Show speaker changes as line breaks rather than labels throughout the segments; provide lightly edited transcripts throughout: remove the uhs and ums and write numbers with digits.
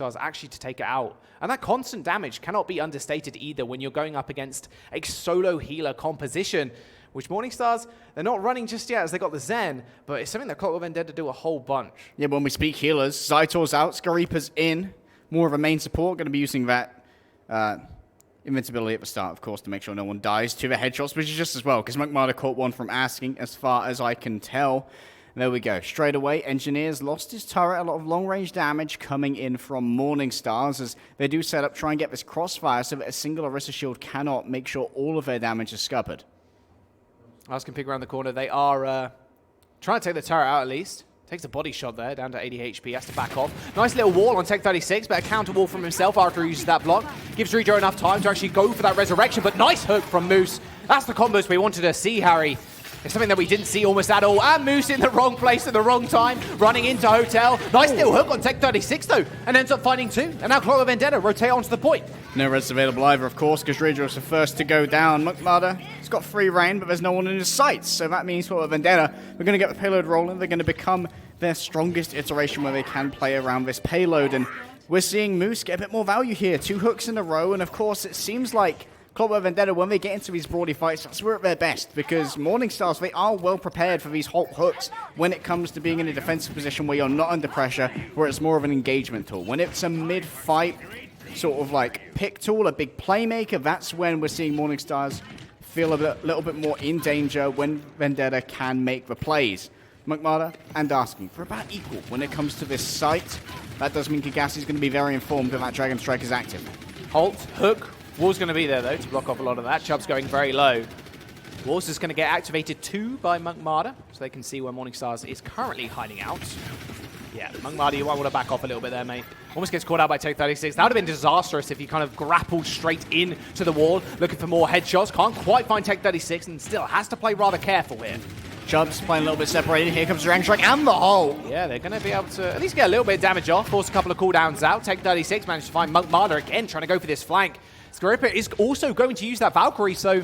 actually to take it out. And that constant damage cannot be understated either when you're going up against a solo healer composition, which Morningstars, they're not running just yet as they got the Zen, but it's something that Clockwork Vendetta do a whole bunch.
Yeah, when we speak healers, Zytor's out, Skareepa's in, more of a main support, going to be using that invincibility at the start, of course, to make sure no one dies to the headshots, which is just as well, because Muckmada caught one from asking, as far as I can tell. There we go. Straight away, Engineers lost his turret. A lot of long-range damage coming in from Morningstars as they do set up, try and get this crossfire so that a single Orisa shield cannot make sure all of their damage is scuppered.
Asking Pig around the corner. They are trying to take the turret out at least. Takes a body shot there, down to 80 HP, has to back off. Nice little wall on Tech 36, but a counter wall from himself after he uses that block. Gives Rejo enough time to actually go for that resurrection, but nice hook from Moose. That's the combos we wanted to see, Harry. It's something that we didn't see almost at all. And Moose in the wrong place at the wrong time, running into Hotel. Nice little hook on Tech 36 though, and ends up finding two. And now Clockwork Vendetta rotate onto the point.
No res available either, of course, because Rejo was the first to go down. Muckmada, he's got free reign, but there's no one in his sights. So that means Clockwork Vendetta, we're going to get the payload rolling. They're going to become their strongest iteration where they can play around this payload. And we're seeing Moose get a bit more value here. 2 hooks in a row, and of course it seems like Clockwork Vendetta, when they get into these broady fights, that's where at their best, because Morningstars, they are well prepared for these halt hooks when it comes to being in a defensive position where you're not under pressure, where it's more of an engagement tool. When it's a mid-fight sort of like pick tool, a big playmaker, that's when we're seeing Morningstars feel a little bit more in danger when Vendetta can make the plays. Muckmada and asking for about equal when it comes to this site. That does mean Kigasi is going to be very informed that Dragon Strike is active.
Halt, hook. Wall's going to be there, though, to block off a lot of that. Chubb's going very low. Wall's is going to get activated too by Muckmada, so they can see where Morningstars is currently hiding out. Yeah, Muckmada, you might want to back off a little bit there, mate. Almost gets caught out by Tech 36. That would have been disastrous if he kind of grappled straight into the wall, looking for more headshots. Can't quite find Tech 36 and still has to play rather careful here.
Chubb's playing a little bit separated. Here comes Dragon Strike and the hole.
Yeah, they're going to be able to at least get a little bit of damage off. Force a couple of cooldowns out. Tech 36 managed to find Muckmada again, trying to go for this flank. Skareepa is also going to use that Valkyrie, so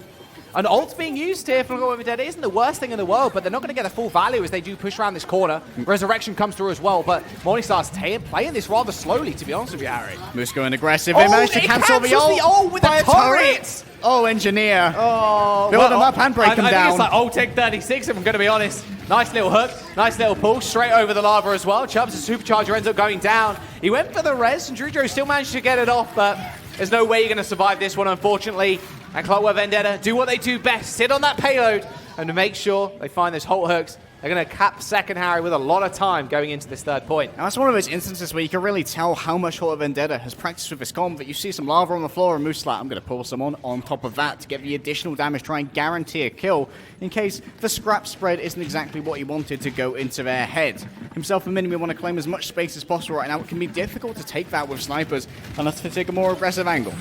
an ult being used here for Clockwork Vendetta isn't the worst thing in the world, but they're not going to get the full value as they do push around this corner. Resurrection comes through as well, but Morningstar's playing this rather slowly, to be honest with you, Harry.
Moose going aggressive. They managed to cancel the ult
with the turret.
Oh, Engineer.
Oh,
build them up and break them down.
I think it's like ult Tech 36, if I'm going to be honest. Nice little hook, nice little pull, straight over the lava as well. Chubbs' supercharger ends up going down. He went for the res, and Rejo still managed to get it off, but there's no way you're going to survive this one, unfortunately. And Clockwork Vendetta do what they do best, sit on that payload, and to make sure they find those halt hooks. They're going to cap second, Harry, with a lot of time going into this third point.
Now, that's one of those instances where you can really tell how much Clockwork Vendetta has practiced with this comp, that you see some lava on the floor and Moose like, I'm going to pull someone on top of that to get the additional damage, try and guarantee a kill in case the scrap spread isn't exactly what he wanted to go into their head. Himself and Minimi want to claim as much space as possible right now. It can be difficult to take that with snipers unless they take a more aggressive angle.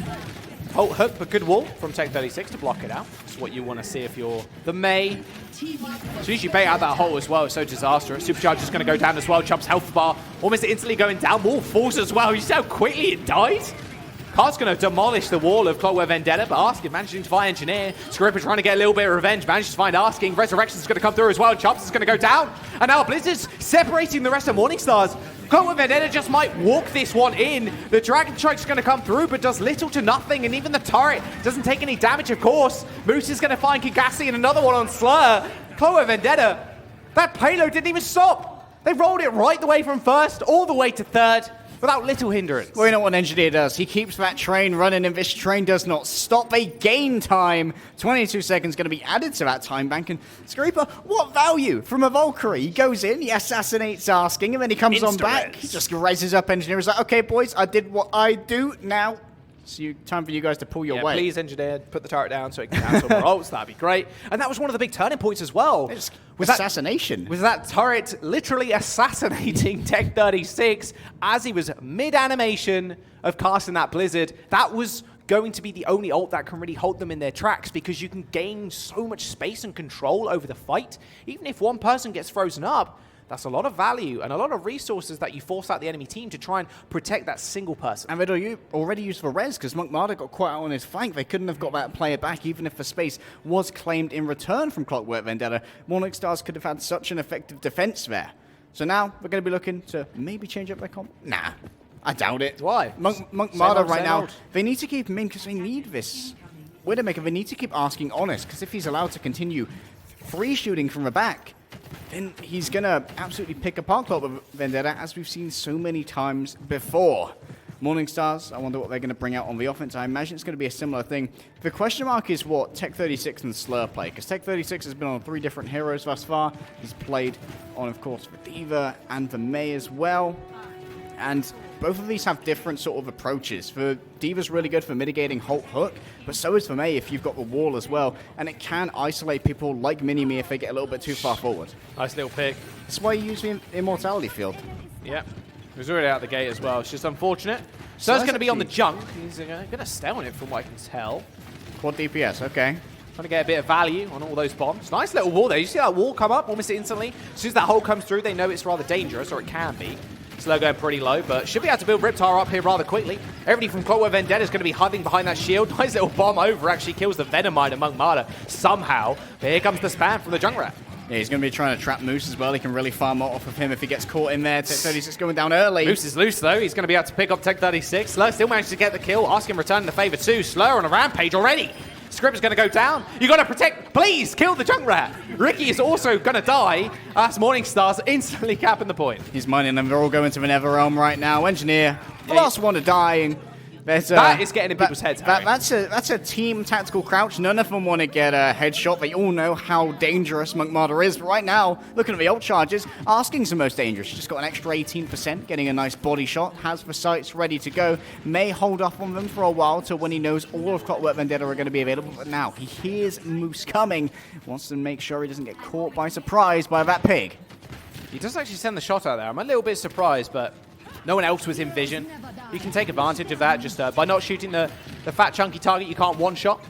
Halt hook, but good wall from Tech 36 to block it out. That's what you want to see if you're the May. As soon as you bait out that hole as well, it's so disastrous. Supercharger's going to go down as well. Chubb's health bar almost instantly going down. Wall falls as well. You see how quickly it dies? Cart's going to demolish the wall of Clockwork Vendetta, but Asking managing to find Engineer. Skareepa trying to get a little bit of revenge. Manages to find Asking. Resurrection's going to come through as well. Chubbs is going to go down. And now Blizzard's separating the rest of Morningstars. Clockwork Vendetta just might walk this one in. The Dragon Strike's going to come through, but does little to nothing. And even the turret doesn't take any damage, of course. Moose is going to find Kigasi and another one on Slur. Clockwork Vendetta, that payload didn't even stop. They rolled it right the way from first all the way to third without little hindrance.
Well, you know what an Engineer does? He keeps that train running, and this train does not stop. They gain time. 22 seconds going to be added to that time bank. And Skareepa, what value from a Valkyrie? He goes in, he assassinates Asking, and then he comes on back. He just raises up Engineer. He's like, okay, boys, I did what I do. Now it's time for you guys to pull your weight.
Please, Engineer, put the turret down so it can cancel more ults. That'd be great. And that was one of the big turning points as well.
With assassination.
Was that turret literally assassinating Tech 36 as he was mid-animation of casting that Blizzard. That was going to be the only ult that can really hold them in their tracks, because you can gain so much space and control over the fight. Even if one person gets frozen up, that's a lot of value and a lot of resources that you force out the enemy team to try and protect that single person.
And they'd already used for res, because Muckmada got quite out on his flank. They couldn't have got that player back, even if the space was claimed in return from Clockwork Vendetta. Morningstars could have had such an effective defense there. So now we're going to be looking to maybe change up their comp. Nah. I doubt it.
Why?
Monk Marder right now, they need to keep him in because they need this Widowmaker. They need to keep asking Honest, because if he's allowed to continue free shooting from the back, then he's going to absolutely pick apart Clockwork Vendetta, as we've seen so many times before. Morningstars, I wonder what they're going to bring out on the offense. I imagine it's going to be a similar thing. The question mark is what Tech36 and Slur play, because Tech36 has been on 3 different heroes thus far. He's played on, of course, the D.Va and the Mei as well. And both of these have different sort of approaches. For D.Va's really good for mitigating Halt Hook, but so is for Mei if you've got the wall as well. And it can isolate people like Mini-Me if they get a little bit too far forward.
Nice little pick.
That's why you use the Immortality Field.
Yep. He was already out the gate as well. It's just unfortunate. So it's going to be on the junk. He's going to stay on it from what I can tell.
Quad DPS, okay.
Trying to get a bit of value on all those bombs. Nice little wall there. You see that wall come up almost instantly? As soon as that hole comes through, they know it's rather dangerous, or it can be. Slow going pretty low, but should be able to build Riptire up here rather quickly. Everybody from Clockwork Vendetta is going to be huddling behind that shield. Nice little bomb over. Actually kills the Venomite among Marder somehow. But here comes the spam from the Junkrat.
Yeah, he's going to be trying to trap Moose as well. He can really farm off of him if he gets caught in there. Tech36 going down early.
Moose is loose, though. He's going to be able to pick up Tech36. Slur still managed to get the kill. Ask him returning the favor, too. Slur on a rampage already. Script is going to go down. You got to protect. Please, kill the Junkrat. Ricky is also going to die. That's Morningstars instantly capping the point.
He's mining them. They're all going to the Nether Realm right now. Engineer, the last one to die. And
that is getting in people's heads,
that's a team tactical crouch. None of them want to get a headshot. They all know how dangerous Monk Marder is. But right now, looking at the ult charges, Asking's the most dangerous. She's just got an extra 18%, getting a nice body shot. Has the sights ready to go. May hold off on them for a while till when he knows all of Clockwork Vendetta are going to be available. But now, he hears Moose coming. Wants to make sure he doesn't get caught by surprise by that pig.
He does actually send the shot out there. I'm a little bit surprised, but no one else was in vision. You can take advantage of that just by not shooting the fat chunky target. You can't one-shot.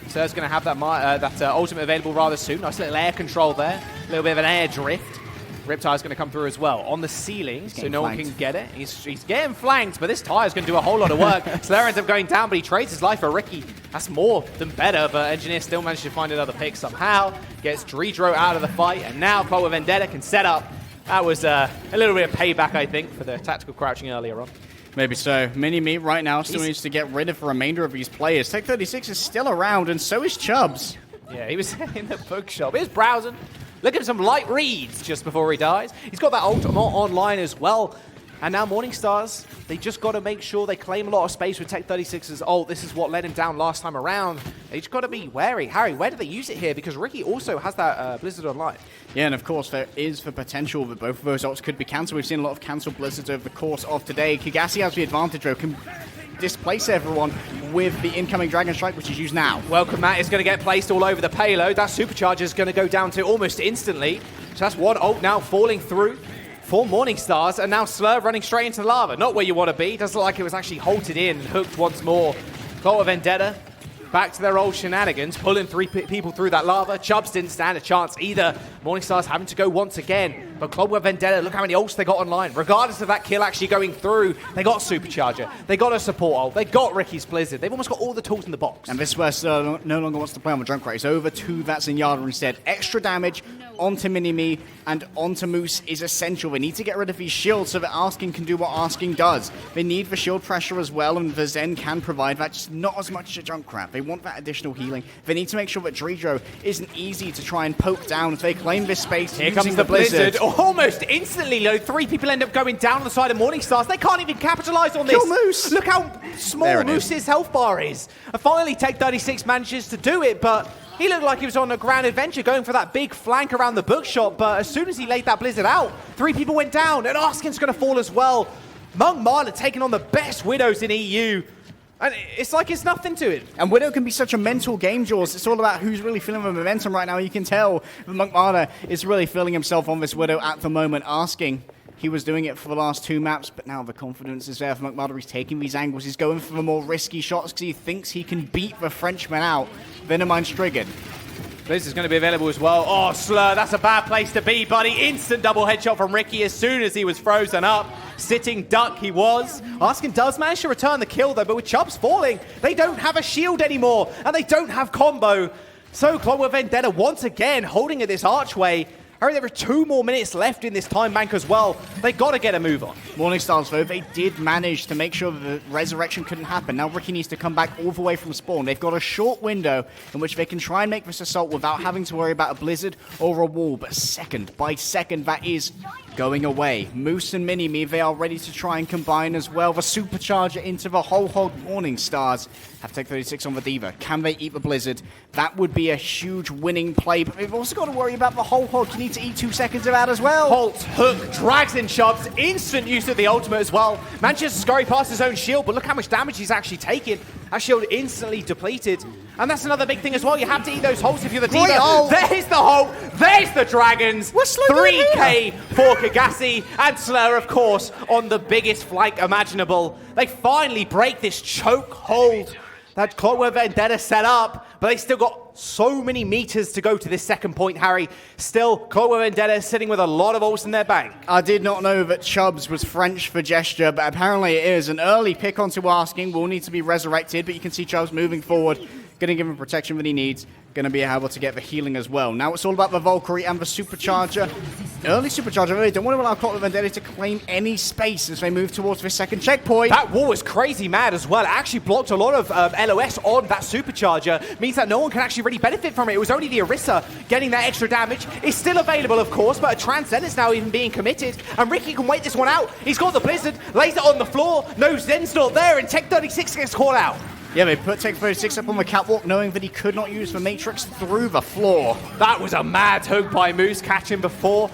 So it's going to have that ultimate available rather soon. Nice little air control there. A little bit of an air drift. Riptire's going to come through as well. On the ceiling, so no one can get it. He's getting flanked, but this tire's going to do a whole lot of work. Slayer ends up going down, but he trades his life for Ricky. That's more than better, but Engineer still managed to find another pick somehow. Gets Dredro out of the fight, and now Clockwork Vendetta can set up. That was a little bit of payback, I think, for the tactical crouching earlier on.
Maybe so. Mini-Me right now still needs to get rid of the remainder of these players. Tech36 is still around, and so is Chubbs.
Yeah, he was in the bookshop. He was browsing, looking for some light reads just before he dies. He's got that ultimate online as well. And now Morningstars, they just got to make sure they claim a lot of space with Tech36's ult. This is what let him down last time around. They just got to be wary. Harry, where do they use it here? Because Ricky also has that Blizzard Online.
Yeah, and of course there is the potential that both of those ults could be cancelled. We've seen a lot of cancelled Blizzards over the course of today. Kigasi has the advantage, though, can displace everyone with the incoming Dragon Strike, which is used now.
Welcome, Matt is going to get placed all over the payload. That Supercharger is going to go down to almost instantly. So that's one ult now falling through for Morningstars, and now Slur running straight into lava. Not where you want to be. Doesn't look like it was actually halted in and hooked once more. Clockwork Vendetta back to their old shenanigans, pulling 3 people through that lava. Chubbs didn't stand a chance either. Morningstars having to go once again. But Clockwork Vendetta, look how many ults they got online. Regardless of that kill actually going through, they got Supercharger. They got a support ult. They got Ricky's Blizzard. They've almost got all the tools in the box.
And this is where Slur no longer wants to play on the Junkrat. He's over to that Zenyatta instead. Extra damage onto Mini-Me and onto Moose is essential. They need to get rid of these shields so that Asking can do what Asking does. They need the shield pressure as well, and the Zen can provide that, just not as much as a Junkrat. They want that additional healing. They need to make sure that Dredro isn't easy to try and poke down if they claim this space.
Here comes the Blizzard. Almost instantly, though, 3 people end up going down on the side of Morningstars. They can't even capitalize on this.
Kill Moose!
Look how small Moose's health bar is. And finally, Tech36 manages to do it, but he looked like he was on a grand adventure going for that big flank around the bookshop, but as soon as he laid that Blizzard out, 3 people went down, and Asking's going to fall as well. Monk Marder taking on the best Widows in EU, and it's like it's nothing to it.
And Widow can be such a mental game, Jaws. It's all about who's really feeling the momentum right now. You can tell that Monk Marder is really feeling himself on this Widow at the moment. Asking, he was doing it for the last 2 maps, but now the confidence is there for Monk Marder. He's taking these angles. He's going for the more risky shots because he thinks he can beat the Frenchman out. Venomite's triggered.
Blizz is going to be available as well. Oh, Slur, that's a bad place to be, buddy. Instant double headshot from Ricky as soon as he was frozen up. Sitting duck he was. Asking does manage to return the kill, though, but with Chubbs falling, they don't have a shield anymore, and they don't have combo. So Clockwork Vendetta once again holding at this archway. Harry, there are 2 more minutes left in this time bank as well. They got to get a move on.
Morningstars, though, they did manage to make sure that the resurrection couldn't happen. Now Ricky needs to come back all the way from spawn. They've got a short window in which they can try and make this assault without having to worry about a blizzard or a wall. But second by second, that is going away. Moose and Mini-Me, they are ready to try and combine as well. The supercharger into the whole hog. Morningstars have Tech 36 on the Diva. Can they eat the blizzard? That would be a huge winning play, but they've also got to worry about the whole hog. You need to eat 2 seconds of that as well.
Holt, hook, drags in shoves, instant use of the ultimate as well. Manages to scurry past his own shield, but look how much damage he's actually taken. That shield instantly depleted. And that's another big thing as well. You have to eat those Holts if you're the Diva. There's the Holt, there's the Dragons. 3K for Kagasi, and Slayer, of course, on the biggest flank imaginable. They finally break this choke hold that Clockwork Vendetta set up, but they still got so many meters to go to this second point, Harry. Still, Clockwork Vendetta is sitting with a lot of ults in their bank.
I did not know that Chubbs was French for gesture, but apparently it is. An early pick onto Asking will need to be resurrected, but you can see Chubbs moving forward, going to give him protection that he needs, going to be able to get the healing as well. Now it's all about the Valkyrie and the Supercharger. Early Supercharger, really don't want to allow Clockwork Vendetta to claim any space as they move towards the second checkpoint.
That wall was crazy mad as well. It actually blocked a lot of LOS on that Supercharger. Means that no one can actually really benefit from it. It was only the Orisa getting that extra damage. It's still available, of course, but a Transcendence now even being committed. And Ricky can wait this one out. He's got the Blizzard, lays it on the floor, knows Zen's not there, and Tech 36 gets called out.
Yeah, they put Tech 36 up on the catwalk, knowing that he could not use the Matrix through the floor.
That was a mad hook by Moose, catching before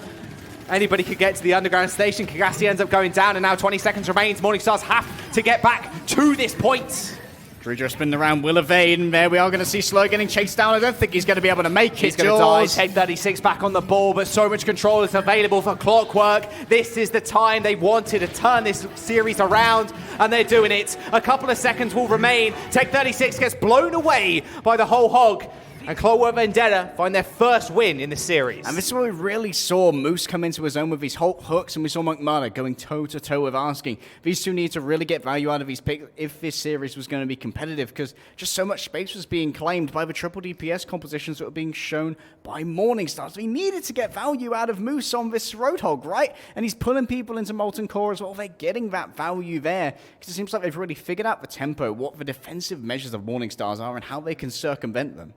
anybody could get to the underground station. Kagasi ends up going down, and now 20 seconds remains. Morningstars have to get back to this point.
Dredger spinning around, will evade, and there we are going to see Slow getting chased down. I don't think he's going to be able to make it.
He's going to die. Tech 36 back on the ball, but so much control is available for Clockwork. This is the time they wanted to turn this series around, and they're doing it. A couple of seconds will remain. Tech 36 gets blown away by the whole hog, and Clockwork Vendetta find their first win in the series.
And this is where we really saw Moose come into his own with these Hulk hooks, and we saw McMurdo going toe-to-toe with Asking. These two need to really get value out of these picks if this series was going to be competitive, because just so much space was being claimed by the triple DPS compositions that were being shown by Morningstar. So he needed to get value out of Moose on this Roadhog, right? And he's pulling people into Molten Core as well. They're getting that value there, because it seems like they've really figured out the tempo, what the defensive measures of Morningstars are, and how they can circumvent them.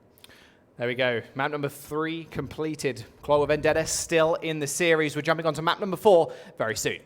There we go. Map number 3 completed. Clockwork Vendetta still in the series. We're jumping on to map number 4 very soon.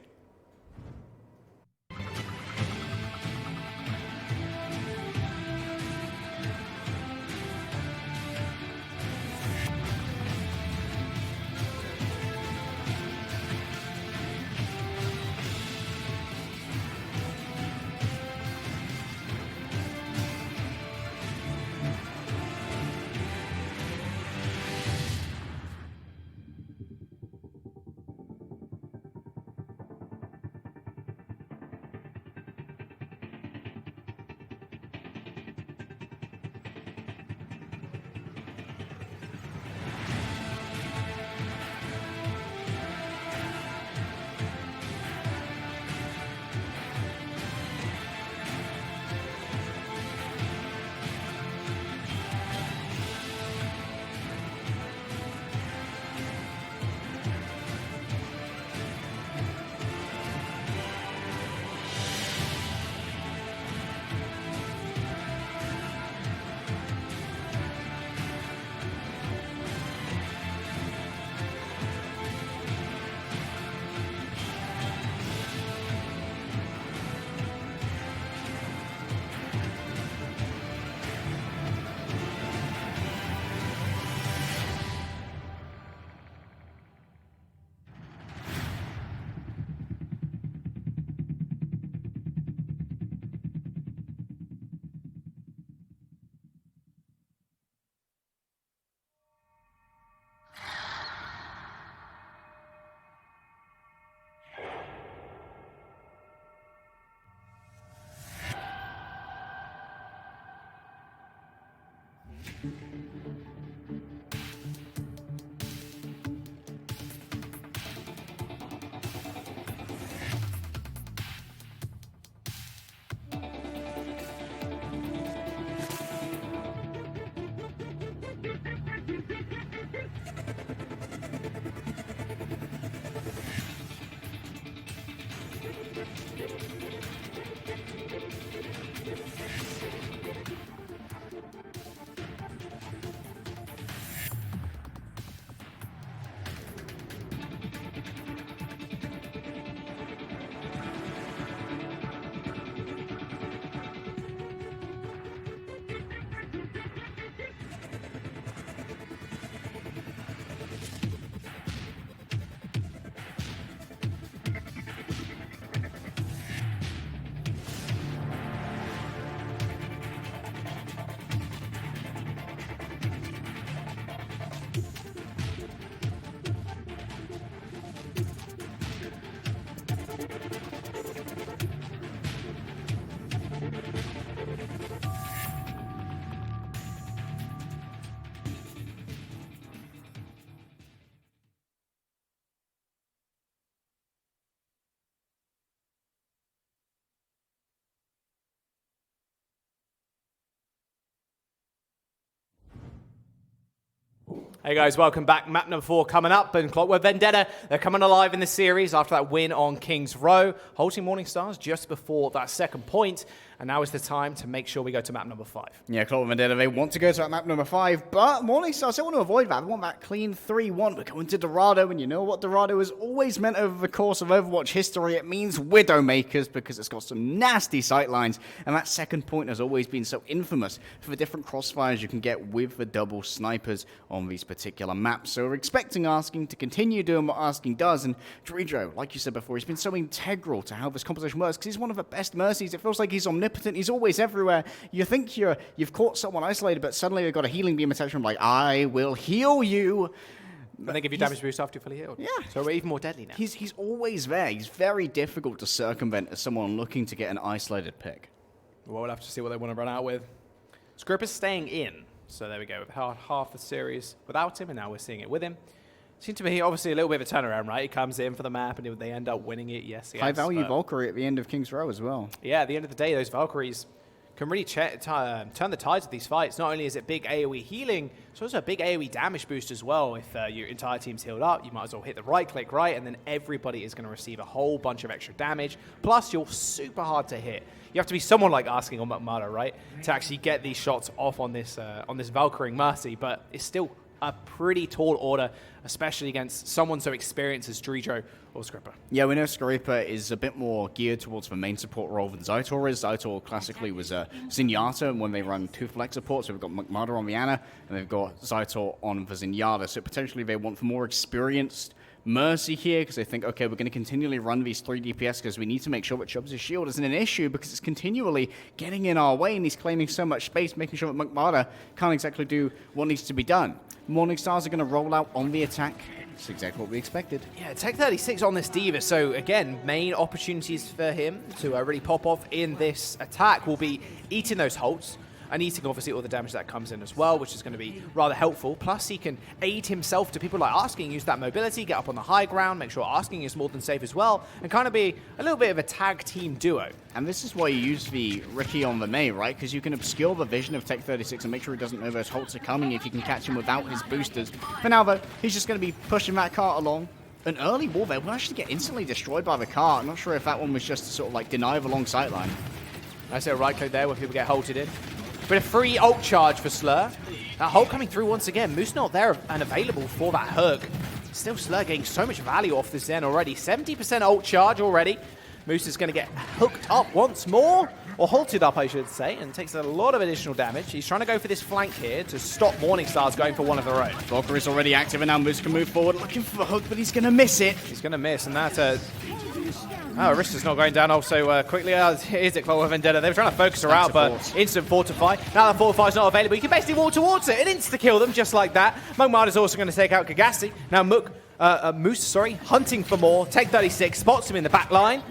Hey guys, welcome back. Map number 4 coming up, and Clockwork Vendetta, they're coming alive in the series after that win on King's Row, holding Morning Stars just before that second point, and now is the time to make sure we go to map number 5.
Yeah, Clockwork Vendetta, they want to go to that map number 5, but Morning Stars, they want to avoid that. They want that clean 3-1. We're going to Dorado, and you know what Dorado has always meant over the course of Overwatch history? It means Widowmakers, because it's got some nasty sightlines, and that second point has always been so infamous for the different crossfires you can get with the double snipers on these particular maps. So we're expecting Asking to continue doing what Asking does, and Tridd, like you said before, he's been so integral to how this composition works, because he's one of the best mercies. It feels like he's omnipotent. He's always everywhere. You think you've caught someone isolated, but suddenly they've got a healing beam attached to him, like, I will heal you.
And they give you damage boost after you're fully healed.
Yeah.
So we're even more deadly now.
He's always there. He's very difficult to circumvent as someone looking to get an isolated pick.
Well, we'll have to see what they want to run out with. Scripper's staying in. So there we go. We've had half the series without him, and now we're seeing it with him. Seemed to be obviously a little bit of a turnaround, right? He comes in for the map, and they end up winning it. Yes,
High value Valkyrie at the end of King's Row as well.
Yeah, at the end of the day, those Valkyries can really turn the tides of these fights. Not only is it big AoE healing, it's also a big AoE damage boost as well. If your entire team's healed up, you might as well hit the right click, right? And then everybody is going to receive a whole bunch of extra damage. Plus, you're super hard to hit. You have to be someone like Asking on McMurdo, right? To actually get these shots off on this Valkyrie Mercy. But it's still a pretty tall order, especially against someone so experienced as Tridd or Scripper.
Yeah, we know Scripper is a bit more geared towards the main support role than Zytor is. Zytor classically was Zenyatta when they run 2 flex support, so we've got McMurdo on the Ana, and they've got Zytor on the Zenyatta. So potentially they want for more experienced Mercy here, because they think, okay, we're going to continually run these 3 DPS because we need to make sure that Chubbs' shield isn't an issue, because it's continually getting in our way, and he's claiming so much space, making sure that McMurdo can't exactly do what needs to be done. Morning Stars are going to roll out on the attack. That's exactly what we expected.
Yeah, Tech 36 on this D.Va, so again, main opportunities for him to really pop off in this attack will be eating those holds, and eating obviously all the damage that comes in as well, which is going to be rather helpful. Plus, he can aid himself to people like Asking, use that mobility, get up on the high ground, make sure Asking is more than safe as well, and kind of be a little bit of a tag team duo.
And this is why you use the Ricky on the Mei, right? Because you can obscure the vision of Tech 36 and make sure he doesn't know those holds are coming if you can catch him without his boosters. For now, though, he's just going to be pushing that cart along. An early wall there will actually get instantly destroyed by the cart. I'm not sure if that one was just to sort of like deny the long sightline.
Nice little right click there where people get halted in. But a free ult charge for Slur. That ult coming through once again. Moose not there and available for that hook. Still Slur getting so much value off this Zen already. 70% ult charge already. Moose is going to get hooked up once more. Or halted up, I should say, and takes a lot of additional damage. He's trying to go for this flank here to stop Morning Stars going for one of their own.
Valkyrie is already active, and now Moose can move forward, looking for the hook, but he's going to miss it.
He's going to miss, and that's a... Oh, Arista's not going down also quickly. Is it Clockwork Vendetta? They were trying to focus her out, but instant fortify. Now that fortify is not available, you can basically walk towards it and insta-kill them just like that. Mugmard is also going to take out Kagasi. Now Moose, hunting for more. Tech 36 spots him in the back line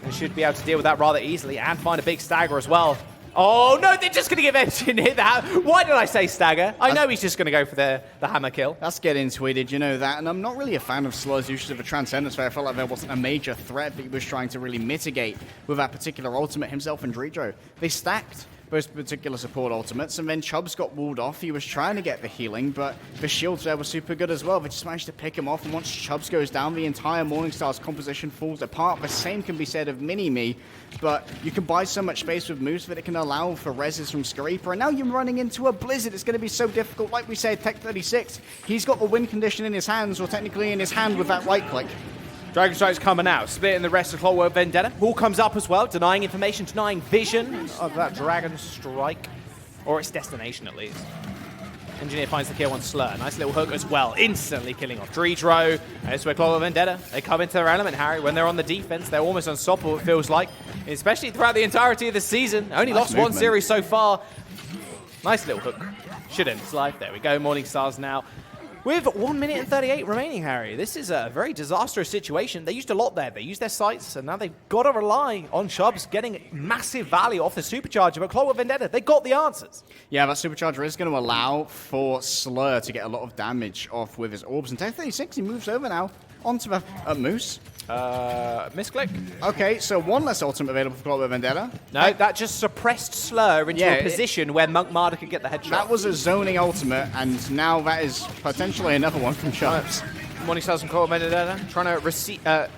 and should be able to deal with that rather easily and find a big stagger as well. Oh, no, they're just going to give Engine hit that. Why did I say stagger? I know he's just going to go for the hammer kill.
That's getting tweeted, you know that. And I'm not really a fan of Slur's usage of a Transcendence where I felt like there wasn't a major threat that he was trying to really mitigate with that particular ultimate himself and Tridd. They stacked those particular support ultimates, and then Chubbs got walled off. He was trying to get the healing, but the shields there were super good as well. They just managed to pick him off, and once Chubbs goes down, the entire Morningstar's composition falls apart. The same can be said of Mini-Me, but you can buy so much space with Moose that it can allow for reses from Scraper, and now you're running into a Blizzard. It's going to be so difficult. Like we said, Tech 36, he's got the win condition in his hands, or technically in his hand with that right click.
Dragon Strike's coming out, splitting the rest of Clockwork Vendetta. Wall comes up as well, denying information, denying vision of that Dragon Strike, or its destination at least. Engineer finds the kill on Slur. Nice little hook as well, instantly killing off Tridd. That's where Clockwork Vendetta, they come into their element, Harry. When they're on the defense, they're almost unstoppable, it feels like, especially throughout the entirety of the season. Only
nice
lost
movement.
one series so far. Nice little hook. Should end its life. There we go, Morning Stars now. With 1 minute and 38 remaining, Harry. This is a very disastrous situation. They used a lot there. They used their sights, and now they've got to rely on Chubbs getting massive value off the Supercharger. But Clockwork Vendetta, they got the answers.
Yeah, that Supercharger is going to allow for Slur to get a lot of damage off with his orbs. And 1036, he moves over now onto a Moose.
Misclick.
Okay, so one less ultimate available for Clockwork Vendetta.
No, that just suppressed Slur into a position where Monk Marder could get the headshot.
That was a zoning ultimate, and now that is potentially another one from Chubbs.
Morning Stars and Clockwork Vendetta trying to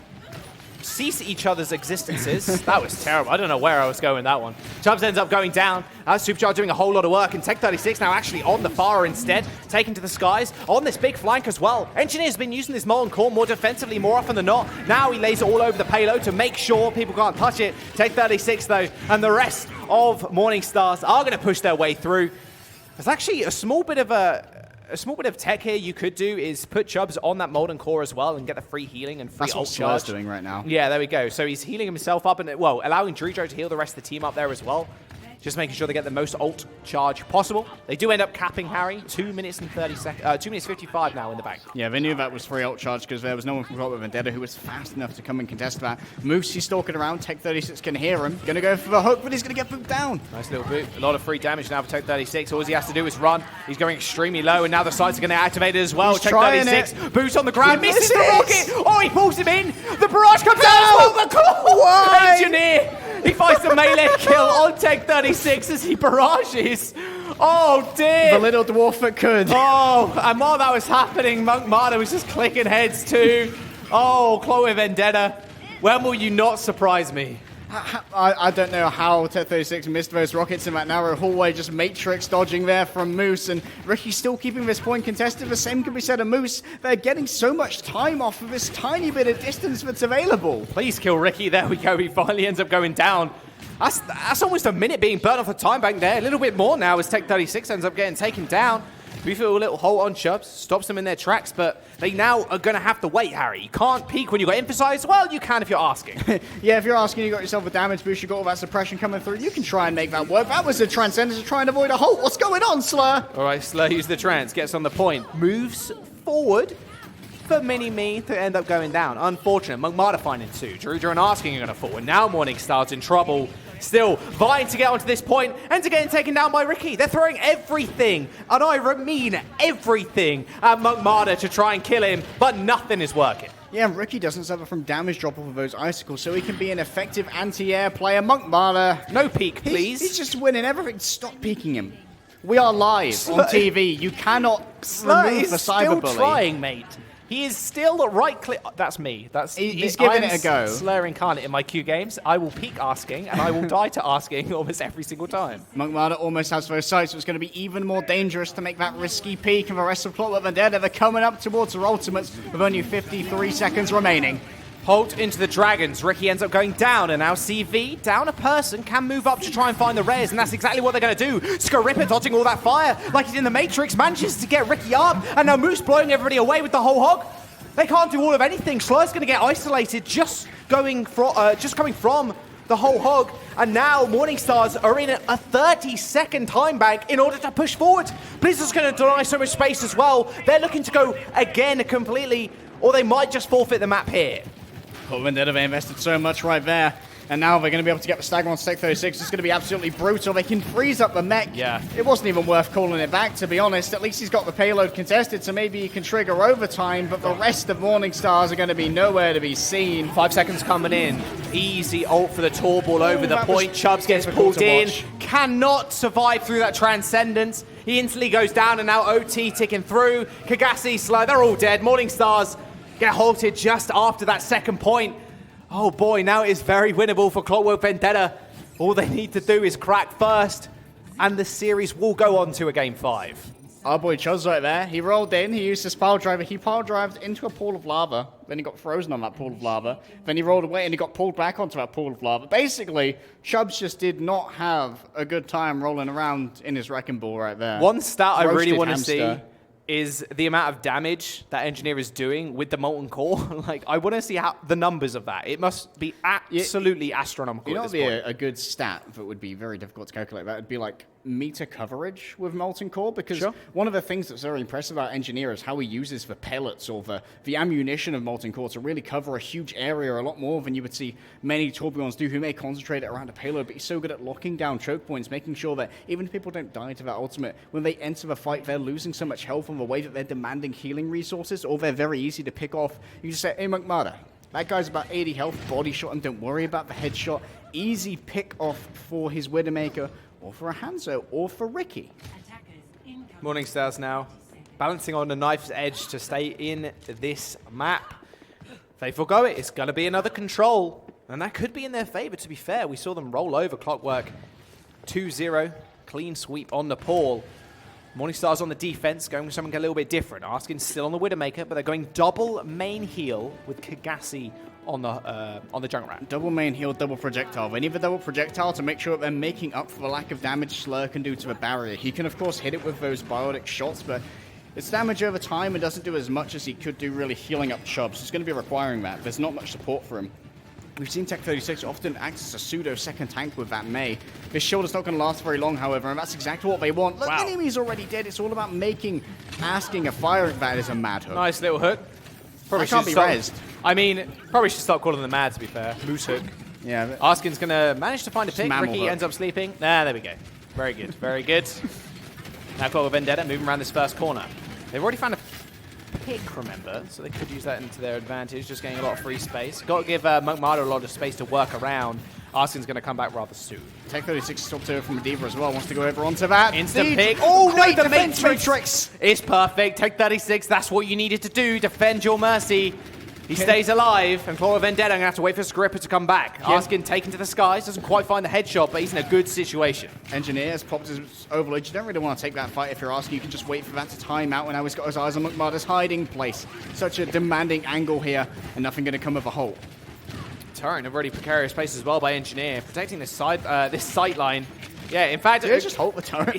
cease each other's existences. That was terrible. I don't know where I was going with that one. Chubbs ends up going down. Supercharger doing a whole lot of work, and Tech36 now actually on the far instead, taken to the skies on this big flank as well. Engineer's been using this Molten Core more defensively more often than not. Now he lays it all over the payload to make sure people can't touch it. Tech36 though, and the rest of Morning Stars are going to push their way through. There's actually a small bit of tech here you could do is put Chubbs on that Molten Core as well and get the free healing and free ult charge.
That's what Slur's doing right now.
Yeah, there we go. So he's healing himself up and, well, allowing Drejo to heal the rest of the team up there as well. Just making sure they get the most ult charge possible. They do end up capping Harry. 2 minutes and 30 seconds. 2 minutes 55 now in the bank.
Yeah, they knew that was free ult charge because there was no one from Clockwork Vendetta who was fast enough to come and contest that. Moose, he's stalking around. Tech36 can hear him. Gonna go for the hook, but he's gonna get booped down.
Nice little boot. A lot of free damage now for Tech36. All he has to do is run. He's going extremely low, and now the sights are going to activate it as well. Tech36, boot on the ground, misses the rocket. Oh, he pulls him in. The barrage comes out. The call. Engineer. He fights the melee kill on Tech36 as he barrages. Oh, dear.
The little dwarf that could.
Oh, and while that was happening, Monk Marder was just clicking heads too. Oh, Clockwork Vendetta. When will you not surprise me?
I don't know how Tech36 missed those rockets in that narrow hallway, just matrix dodging there from Moose, and Ricky's still keeping this point contested. The same can be said of Moose. They're getting so much time off of this tiny bit of distance that's available.
Please kill Ricky. There we go. He finally ends up going down. That's almost a minute being burnt off the time bank there. A little bit more now as Tech36 ends up getting taken down. We feel a little halt on Chubbs, stops them in their tracks, but they now are going to have to wait, Harry. You can't peek when you got emphasized. Well, you can if you're asking.
Yeah, if you're asking, you got yourself a damage boost, you got all that suppression coming through. You can try and make that work. That was a Transcendence to try and avoid a halt. What's going on, Slur?
All right, Slur uses the trance, gets on the point, moves forward for Mini-Me to end up going down. Unfortunate. Monk Marder finding two. Drew and Asking are going to fall, and now Morning Star's in trouble. Still vying to get onto this point and to getting taken down by Ricky. They're throwing everything, and I mean everything, at Monk Marder to try and kill him, but nothing is working.
Yeah, Ricky doesn't suffer from damage drop off of those icicles, so he can be an effective anti-air player. Monk Marder.
No peek, please.
He's just winning everything. Stop peeking him. We are live on TV. You cannot remove the cyberbully.
Still trying, mate. He is still right-click. That's me.
He's giving it a go.
Slur incarnate in my Q games. I will peek asking, and I will die to asking almost every single time.
Monk Marder almost has those sights, so it's going to be even more dangerous to make that risky peek. And the rest of Clockwork Vendetta, they're coming up towards their ultimates with only 53 seconds remaining.
Holt into the Dragons. Ricky ends up going down, and now CV, down a person, can move up to try and find the rares, and that's exactly what they're going to do. Scarippa dodging all that fire like he's in the Matrix, manages to get Ricky up, and now Moose blowing everybody away with the whole hog. They can't do all of anything. Slur's going to get isolated just coming from the whole hog, and now Morning Stars are in a 30-second time bank in order to push forward. Blizzard's going to deny so much space as well. They're looking to go again completely, or they might just forfeit the map here.
Clockwork Vendetta, they invested so much right there. And now they're going to be able to get the stagger on Tech36. It's going to be absolutely brutal. They can freeze up the mech.
Yeah.
It wasn't even worth calling it back, to be honest. At least he's got the payload contested, so maybe he can trigger overtime, but the rest of Morning Stars are going to be nowhere to be seen.
5 seconds coming in. Easy ult for the tour ball over the point. Chubbs gets pulled in. Cannot survive through that Transcendence. He instantly goes down, and now OT ticking through. Kagasi, Slur, they're all dead. Morning Stars get halted just after that second point. Oh boy, now it is very winnable for Clockwork Vendetta. All they need to do is crack first, and the series will go on to a Game 5.
Our boy Chuz right there. He rolled in, he used his pile driver, he pile drived into a pool of lava, then he got frozen on that pool of lava, then he rolled away and he got pulled back onto that pool of lava. Basically, Chubbs just did not have a good time rolling around in his wrecking ball right there.
One stat I really want to
hamster.
see is the amount of damage that Engineer is doing with the Molten Core. Like, I want to see how the numbers of that. It must be absolutely astronomical.
You know
at
what would
this
be
point.
a good stat that would be very difficult to calculate? That would be like meter coverage with Molten Core, because
Sure.
one of the things that's very impressive about Engineer is how he uses the pellets or the ammunition of Molten Core to really cover a huge area, a lot more than you would see many Tourbillons do, who may concentrate it around a payload, but he's so good at locking down choke points, making sure that even if people don't die to that ultimate, when they enter the fight, they're losing so much health on the way that they're demanding healing resources, or they're very easy to pick off. You just say, hey, Monkmada, that guy's about 80 health, body shot him, don't worry about the headshot. Easy pick off for his Widowmaker, or for a Hanzo, or for Ricky.
Morningstars now, balancing on the knife's edge to stay in this map. If they forgo it, it's going to be another control. And that could be in their favor, to be fair. We saw them roll over Clockwork 2-0. Clean sweep on Nepal. Morningstar's on the defense, going with something a little bit different. Asking still on the Widowmaker, but they're going double main heal with Kagasi on the Junkrat.
Double main heal, double projectile. They need the double projectile to make sure that they're making up for the lack of damage Slur can do to the barrier. He can, of course, hit it with those biotic shots, but it's damage over time and doesn't do as much as he could do really healing up Chubbs. It's going to be requiring that. There's not much support for him. We've seen Tech 36 often act as a pseudo second tank with that Mei. This shield is not going to last very long, however, and that's exactly what they want. Look,
wow.
the enemy's already dead. It's all about asking a fire. That is a mad hook.
Nice little hook. Probably
That can't be rezzed.
I mean, probably should stop calling them mad, to be fair. Moose hook.
Yeah.
Askin's going to manage to find a pick.
Mammal
Ricky
hook.
ends up sleeping. There we go. Very good, very good. Now Clockwork Vendetta moving around this first corner. They've already found a pick, remember, so they could use that into their advantage, just getting a lot of free space. Got to give Monkmada a lot of space to work around. Askin's going to come back rather soon.
Tech 36 stopped over from Diva as well. Wants to go over onto that.
Instant
Lead.
pick.
Oh,
Great
no, the
defense
Matrix.
It's perfect. Tech 36, that's what you needed to do. Defend your Mercy. He stays alive, and Clockwork Vendetta going to have to wait for Skripper to come back. Askin taken to the skies, doesn't quite find the headshot, but he's in a good situation.
Engineer has popped his overload. You don't really want to take that fight if you're asking. You can just wait for that to time out, and now he's got his eyes on Monkmada's hiding place. Such a demanding angle here, and nothing going to come of a halt.
Turret in a really precarious place as well by Engineer, protecting this sight line. Yeah, in fact...
Did they just halt the turret?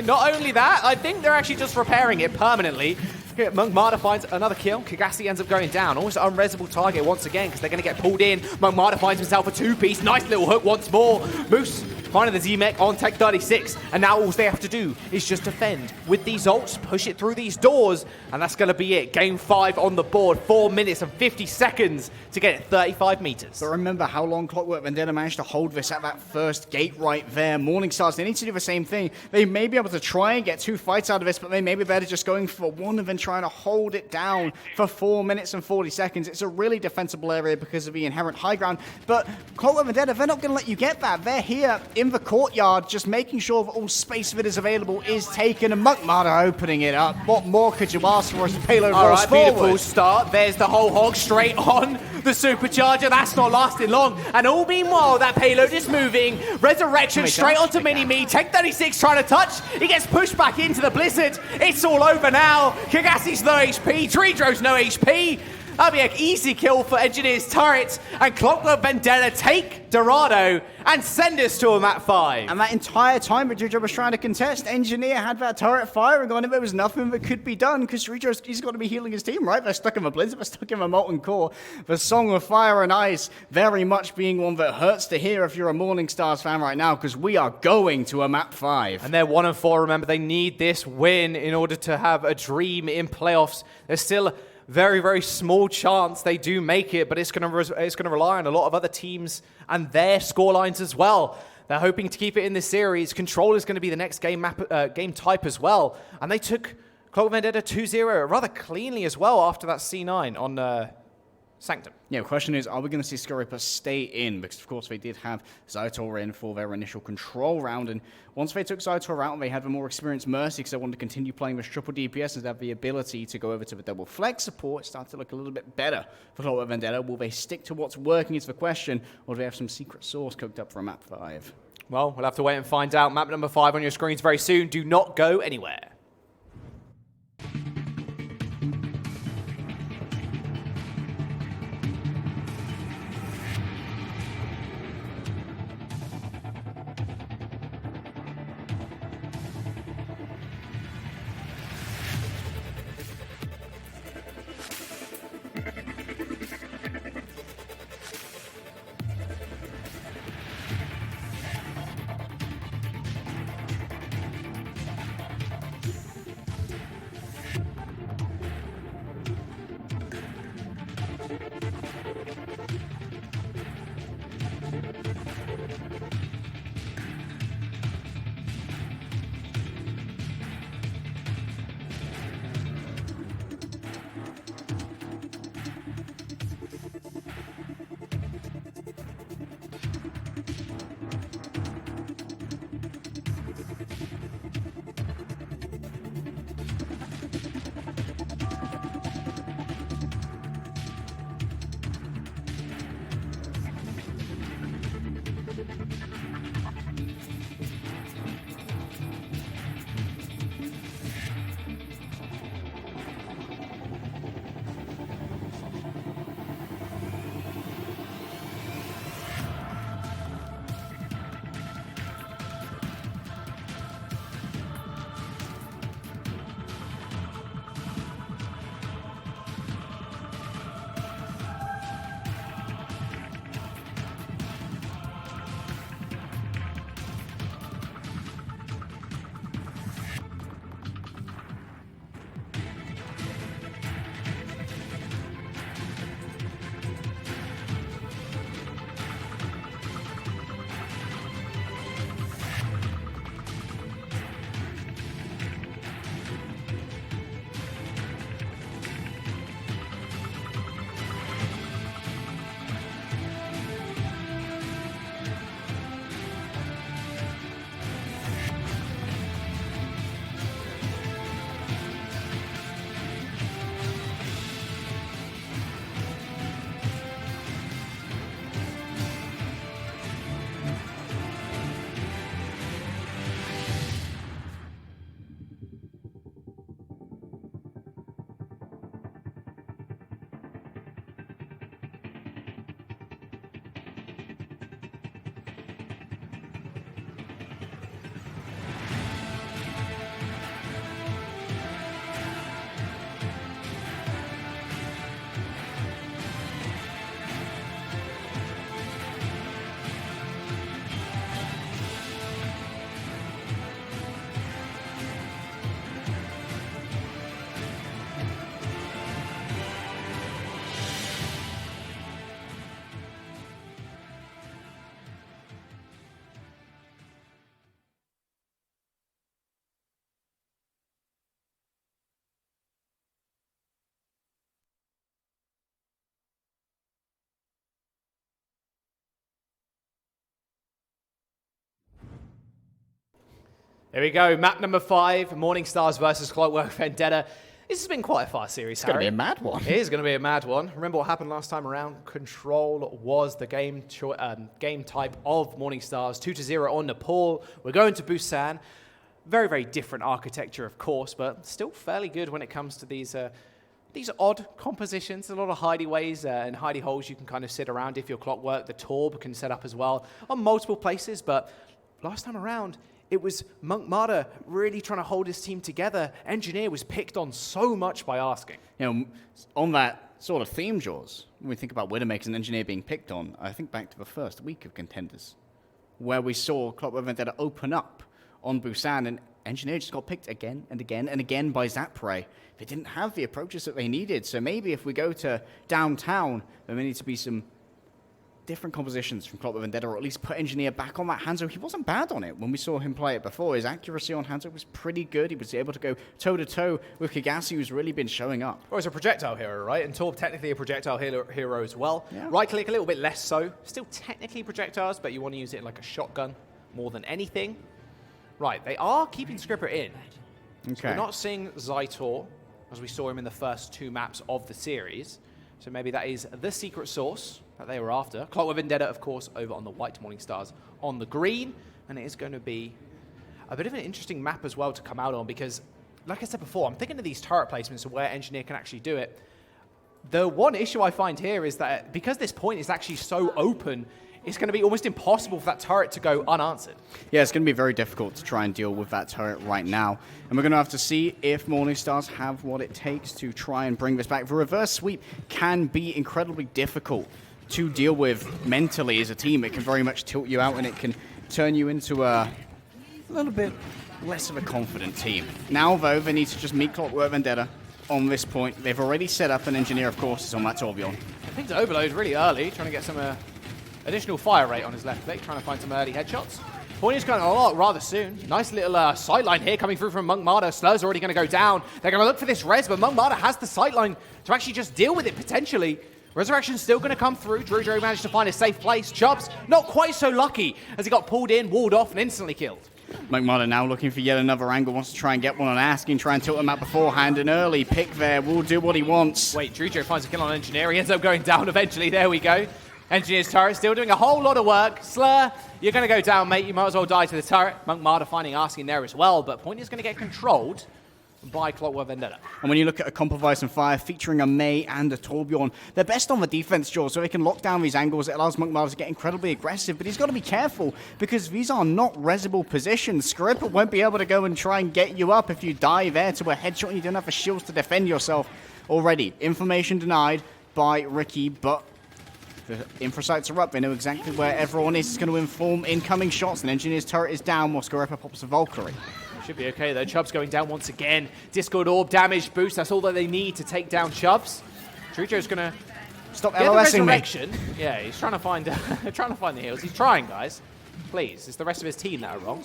Not only that, I think they're actually just repairing it permanently. Monkmada finds another kill. Kagasi ends up going down. Almost an unresable target once again because they're going to get pulled in. Monkmada finds himself a two-piece. Nice little hook once more. Moose finding the Z-Mech on Tech 36. And now all they have to do is just defend with these ults, push it through these doors, and that's going to be it. Game 5 on the board. 4 minutes and 50 seconds to get it 35 meters.
But remember how long Clockwork Vendetta managed to hold this at that first gate right there. Morningstars, they need to do the same thing. They may be able to try and get 2 fights out of this, but they may be better just going for one and then trying to hold it down for 4 minutes and 40 seconds. It's a really defensible area because of the inherent high ground, but Clockwork Vendetta, they're not going to let you get that. They're here in the courtyard, just making sure that all space that is available is taken, and Monkmada opening it up. What more could you ask for as the payload rolls forward?
Beautiful start. There's the whole hog straight on the supercharger. That's not lasting long. And all meanwhile, that payload is moving. Resurrection straight onto Mini-Me. Tech 36 trying to touch. He gets pushed back into the Blizzard. It's all over now. Kagasi's no HP. Tridro's no HP. That'll be an easy kill for Engineer's turret. And Clockwork Vendetta take Dorado and send us to a map 5.
And that entire time that Tridro was trying to contest, Engineer had that turret firing on him. There was nothing that could be done because Tridro, he's got to be healing his team, right? They're stuck in the Blizzard, they're stuck in the Molten Core. The Song of Fire and Ice very much being one that hurts to hear if you're a Morningstars fan right now, because we are going to a map 5.
And they're 1-4. Remember, they need this win in order to have a dream in playoffs. There's still very, very small chance they do make it, but it's going to rely on a lot of other teams and their scorelines as well. They're hoping to keep it in this series. Control is going to be the next game type as well, and they took Clockwork Vendetta 2-0 rather cleanly as well after that C9 on Sanctum.
Yeah, the question is, are we going to see Skripper stay in? Because, of course, they did have Zytor in for their initial control round, and once they took Zytor out, they had a more experienced Mercy because they wanted to continue playing with triple DPS and have the ability to go over to the double flex support. It started to look a little bit better for Clockwork Vendetta. Will they stick to what's working is the question, or do they have some secret sauce cooked up for a map 5?
Well, we'll have to wait and find out. Map number 5 on your screens very soon. Do not go anywhere. There we go, map number 5, Morning Stars versus Clockwork Vendetta. This has been quite a fast series,
It's going to be a mad one.
It is going to be a mad one. Remember what happened last time around? Control was the game type of Morning Stars, 2-0 on Nepal. We're going to Busan. Very, very different architecture, of course, but still fairly good when it comes to these odd compositions. A lot of hidey ways and hidey holes you can kind of sit around if you're Clockwork. The Torb can set up as well on multiple places, but last time around, it was Monk Marder really trying to hold his team together. Engineer was picked on so much by asking.
You know, on that sort of theme, Jaws, when we think about Widowmakers and Engineer being picked on, I think back to the first week of Contenders, where we saw Clockwork Vendetta open up on Busan, and Engineer just got picked again and again and again by Zapray. They didn't have the approaches that they needed, so maybe if we go to downtown, there may need to be some different compositions from Clockwork Vendetta, or at least put Engineer back on that Hanzo. He wasn't bad on it when we saw him play it before. His accuracy on Hanzo was pretty good. He was able to go toe-to-toe with Kagasi, who's really been showing up.
Well, he's a projectile hero, right? And Torb technically a projectile hero as well.
Yeah.
Right-click a little bit less so. Still technically projectiles, but you want to use it like a shotgun more than anything. Right, they are keeping Scripper in.
Okay.
So we're not seeing Zytor, as we saw him in the first 2 maps of the series. So maybe that is the secret source that they were after. Clockwork Vendetta, of course, over on the white, Morning Stars on the green. And it is going to be a bit of an interesting map as well to come out on because, like I said before, I'm thinking of these turret placements and where Engineer can actually do it. The one issue I find here is that because this point is actually so open, it's going to be almost impossible for that turret to go unanswered.
Yeah, it's going to be very difficult to try and deal with that turret right now. And we're going to have to see if Morning Stars have what it takes to try and bring this back. The reverse sweep can be incredibly difficult to deal with mentally as a team. It can very much tilt you out and it can turn you into a little bit less of a confident team. Now, though, they need to just meet Clockwork Vendetta on this point. They've already set up an Engineer, of course, is on that Torbjorn.
I think to overload really early, trying to get some additional fire rate on his left click, trying to find some early headshots. Point is going to unlock rather soon. Nice little sideline here coming through from Monk Marder. Slur's already going to go down. They're going to look for this res, but Monk Marder has the sideline to actually just deal with it potentially. Resurrection's still going to come through. Drew managed to find a safe place. Chubbs, not quite so lucky as he got pulled in, walled off, and instantly killed.
Monk Marder now looking for yet another angle, wants to try and get one on Asking, try and tilt him out beforehand. An early pick there will do what he wants.
Wait, Drew finds a kill on Engineer. He ends up going down eventually. There we go. Engineer's turret still doing a whole lot of work. Slur, you're going to go down, mate. You might as well die to the turret. Monk Marder finding Asking there as well, but Point is going to get controlled by Clockwork Vendetta.
And when you look at a Compromise and Fire featuring a Mei and a Torbjorn, they're best on the defense, Jaws, so they can lock down these angles. It allows Monk Marder to get incredibly aggressive, but he's got to be careful because these are not resible positions. Scripper won't be able to go and try and get you up if you die there to a headshot and you don't have the shields to defend yourself already. Information denied by Ricky, but the infrasites are up. They know exactly where everyone is. It's going to inform incoming shots, and Engineer's turret is down while Scareppa pops a Valkyrie.
Should be okay though. Chubbs going down once again. Discord Orb damage boost. That's all that they need to take down Chubbs. Trijo's going to
stop
get
LOSing
the resurrection. Yeah, he's trying to find the heals. He's trying, guys. Please, it's the rest of his team that are wrong.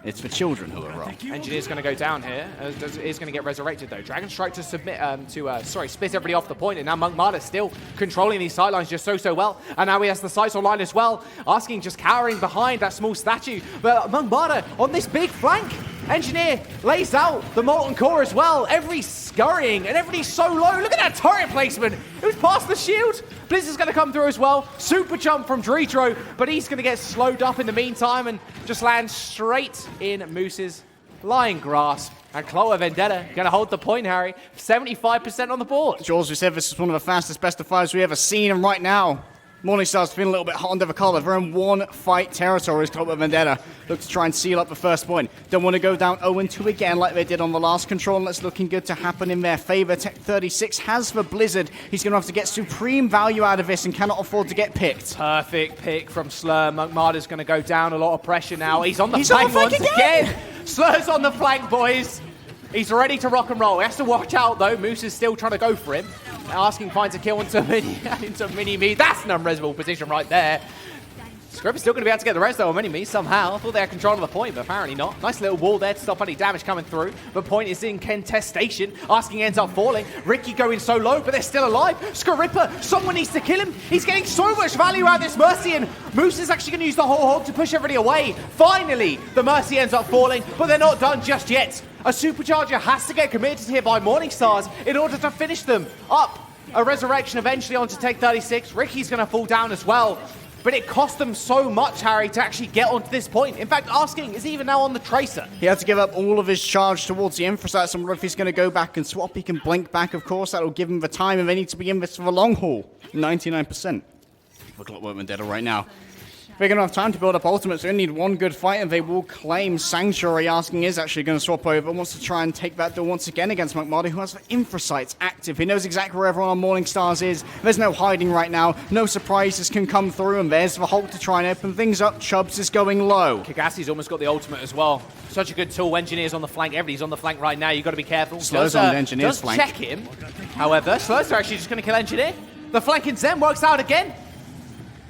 It's the children who are wrong.
Engineer's going to go down here. Is going to get resurrected though. Dragon Strike to submit split everybody off the point, and now Monk Marder still controlling these sidelines just so well. And now he has the sights online as well. Asking just cowering behind that small statue, but Monk Marder on this big flank. Engineer lays out the Molten Core as well. Every scurrying and everybody's so low. Look at that turret placement. It was past the shield. Blizzard's going to come through as well. Super jump from Dritro, but he's going to get slowed up in the meantime and just land straight in Moose's lying grasp. And Clockwork Vendetta going to hold the point, Harry. 75% on the board.
Jaws, we said this is one of the fastest best of fives we ever seen, and right now, Morning Stars feeling a little bit hot under the collar. They're in one fight territory as Clockwork Vendetta look to try and seal up the first point. Don't want to go down 0-2 again like they did on the last control, and that's looking good to happen in their favor. Tech 36 has for Blizzard. He's going to have to get supreme value out of this and cannot afford to get picked.
Perfect pick from Slur. Monk Marder's going to go down. A lot of pressure now. He's on the flank once again. Slur's on the flank, boys. He's ready to rock and roll. He has to watch out, though. Moose is still trying to go for him. Asking finds a kill into Mini-Me. That's an unreasonable position right there. Scrip is still going to be able to get the res though on Mini-Me somehow. I thought they had control of the point, but apparently not. Nice little wall there to stop any damage coming through. But point is in contestation. Asking ends up falling. Ricky going so low, but they're still alive. Scarippa, someone needs to kill him. He's getting so much value out of this Mercy, and Moose is actually going to use the whole hog to push everybody away. Finally, the Mercy ends up falling, but they're not done just yet. A Supercharger has to get committed here by Morningstars in order to finish them up. A resurrection eventually onto Take 36. Ricky's going to fall down as well. But it cost them so much, Harry, to actually get onto this point. In fact, Asking is even now on the Tracer.
He had to give up all of his charge towards the Infrasite. So if he's going to go back and swap, he can blink back, of course. That'll give him the time, and they need to be in this for the long haul. 99% for Clockwork Vendetta right now. They're going to have time to build up ultimates. They only need one good fight, and they will claim Sanctuary. Asking is actually going to swap over, wants to try and take that door once again against Marty, who has the Infrasights active. He knows exactly where everyone on Morningstars is. There's no hiding right now. No surprises can come through, and there's the Hulk to try and open things up. Chubbs is going low.
Kagassi's almost got the ultimate as well. Such a good tool. Engineer's on the flank. Everybody's on the flank right now. You've got to be careful.
Slur's on the Engineer's flank.
Check him. However, Slur's actually just going to kill Engineer. The flank in Zen works out again.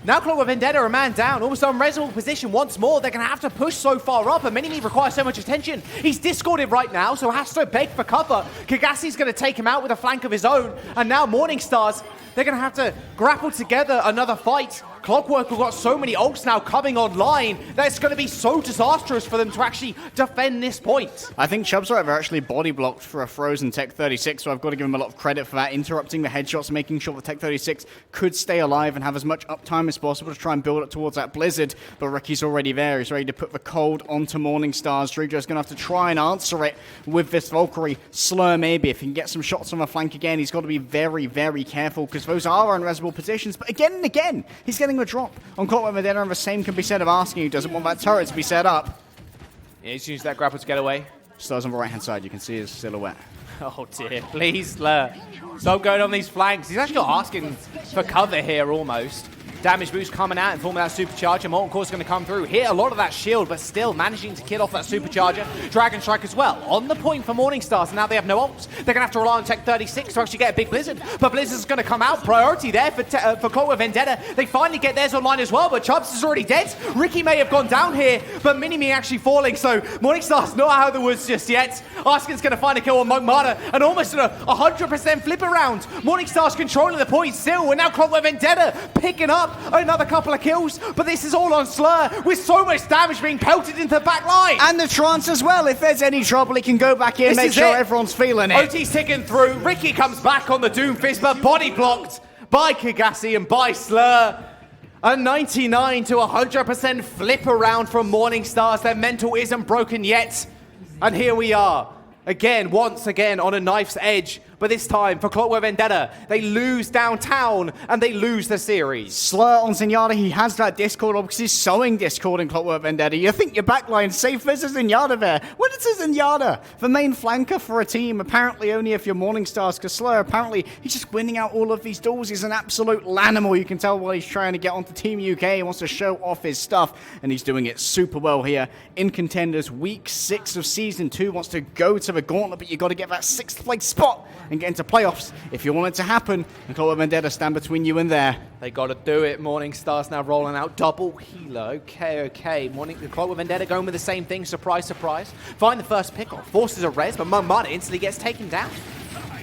Now Clockwork Vendetta are a man down, almost on reasonable position once more. They're going to have to push so far up, and Mini-Me requires so much attention. He's discorded right now, so has to beg for cover. Kagassi's going to take him out with a flank of his own, and now Morningstars, they're going to have to grapple together another fight. Clockwork have got so many ults now coming online that it's going to be so disastrous for them to actually defend this point.
I think Chubbs are actually body blocked for a frozen Tech 36, so I've got to give him a lot of credit for that, interrupting the headshots, making sure the Tech 36 could stay alive and have as much uptime as possible to try and build up towards that Blizzard. But Ricky's already there. He's ready to put the cold onto Morningstars. Drijo's going to have to try and answer it with this Valkyrie. Slur maybe. If he can get some shots on the flank again, he's got to be very, very careful because those are unresable positions. But again and again, he's getting a drop on Clockwork Vendetta, and the same can be said of Asking, who doesn't want that turret to be set up.
Yeah, he's used that grapple to get away.
Slur's on the right-hand side. You can see his silhouette.
Oh dear, please Slur. Stop going on these flanks. He's actually asking for cover here almost. Damage boost coming out in form of that Supercharger. Molten Core's going to come through. Hit a lot of that shield, but still managing to kill off that Supercharger. Dragon Strike as well. On the point for Morningstars, and now they have no ults. They're going to have to rely on Tech 36 to actually get a big Blizzard. But Blizzard's going to come out. Priority there for Clockwork Vendetta. They finally get theirs online as well, but Chubbs is already dead. Ricky may have gone down here, but Mini-Me actually falling, so Morningstars not out of the woods just yet. Askin's going to find a kill on Monk Martyr, and almost a 100% flip around. Morningstars controlling the point still, and now Clockwork Vendetta picking up another couple of kills, but this is all on Slur with so much damage being pelted into the back line.
And the Trance as well. If there's any trouble, he can go back in, make sure everyone's feeling it.
OT's ticking through. Ricky comes back on the Doomfist, but body blocked by Kagassi and by Slur. A 99 to 100% flip around from Morningstars. Their mental isn't broken yet. And here we are. Again, once again, on a knife's edge. But this time, for Clockwork Vendetta, they lose downtown and they lose the series.
Slur on Zenyatta, he has that Discord because he's sowing Discord in Clockwork Vendetta. You think your backline safe versus Zenyatta there. What is a Zenyatta? The main flanker for a team, apparently only if you're Morningstars, because Slur, apparently, he's just winning out all of these duels. He's an absolute lanimal. You can tell while he's trying to get onto Team UK. He wants to show off his stuff, and he's doing it super well here in Contenders. Week 6 of Season 2 wants to go to the gauntlet, but you got to get that 6th place spot and get into playoffs if you want it to happen. And Clockwork Vendetta stand between you and there.
They got to do it. Morningstars now rolling out double healer. Okay. The Clockwork Vendetta going with the same thing. Surprise, surprise. Find the first pick off. Forces a res, but Mumada instantly gets taken down.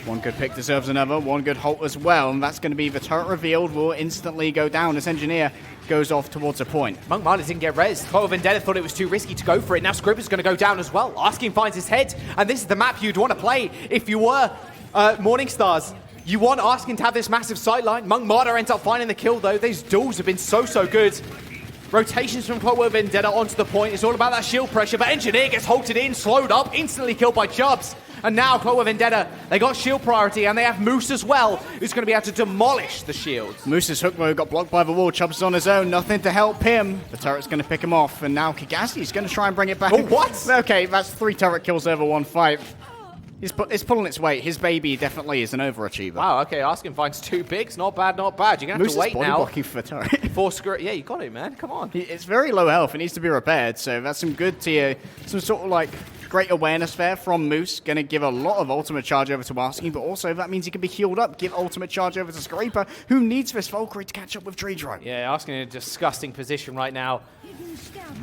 One good pick deserves another. One good halt as well. And that's going to be the turret revealed will instantly go down. This Engineer goes off towards a point.
Monk Martyr didn't get res. Clockwork Vendetta thought it was too risky to go for it. Now Scripper's going to go down as well. Asking finds his head. And this is the map you'd want to play if you were Morningstars. You want Asking to have this massive sightline. Monk Martyr ends up finding the kill though. These duels have been so good. Rotations from Clockwork Vendetta onto the point. It's all about that shield pressure, but Engineer gets halted in, slowed up, instantly killed by Chubbs. And now Clockwork Vendetta, they got shield priority, and they have Moose as well, who's going to be able to demolish the shields.
Moose's hook mode got blocked by the wall. Chubbs is on his own, nothing to help him. The turret's going to pick him off, and now Kagassi's going to try and bring it back.
Oh, what?
Okay, that's 3 turret kills over 1 fight. It's pulling its weight. His baby definitely is an overachiever.
Wow, okay, Asking finds 2 picks. Not bad, not bad. You're going to have to wait now.
Blocking for the turret.
4 script. Yeah, you got it, man. Come on.
It's very low health. It needs to be repaired, so that's some good tier. Some sort of like great awareness there from Moose. Going to give a lot of ultimate charge over to Asking, but also that means he can be healed up. Give ultimate charge over to Scraper, who needs this Valkyrie to catch up with Tridd.
Yeah, Asking in a disgusting position right now.